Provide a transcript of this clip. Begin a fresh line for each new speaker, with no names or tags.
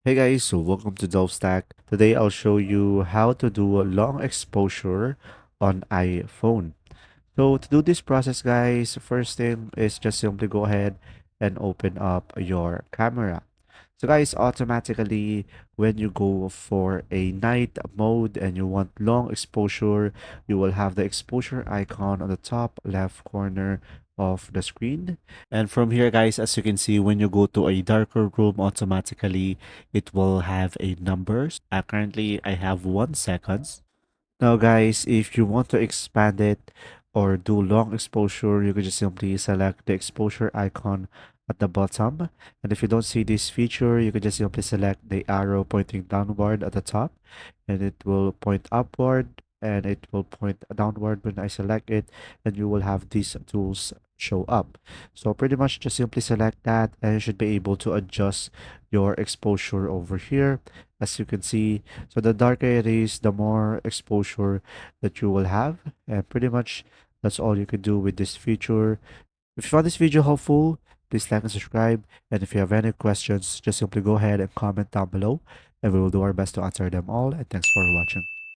Hey guys, so welcome to Stack. Today I'll show you how to do a long exposure on iPhone. So to do this process guys, first thing is just simply go ahead and open up your camera. So guys, automatically when you go for a night mode and you want long exposure, you will have the exposure icon on the top left corner of the screen. And from here guys, as you can see, when you go to a darker room, automatically it will have a numbers. Currently I have 1 seconds. Now guys, if you want to expand it or do long exposure, you can just simply select the exposure icon at the bottom. And if you don't see this feature, you can just simply select the arrow pointing downward at the top and it will point upward and it will point downward when I select it, and you will have these tools show up. So pretty much just simply select that and you should be able to adjust your exposure over here. As you can see, so the darker it is, the more exposure that you will have. And pretty much that's all you can do with this feature. If you found this video helpful, please like and subscribe. And if you have any questions, just simply go ahead and comment down below and we will do our best to answer them all. And thanks for watching.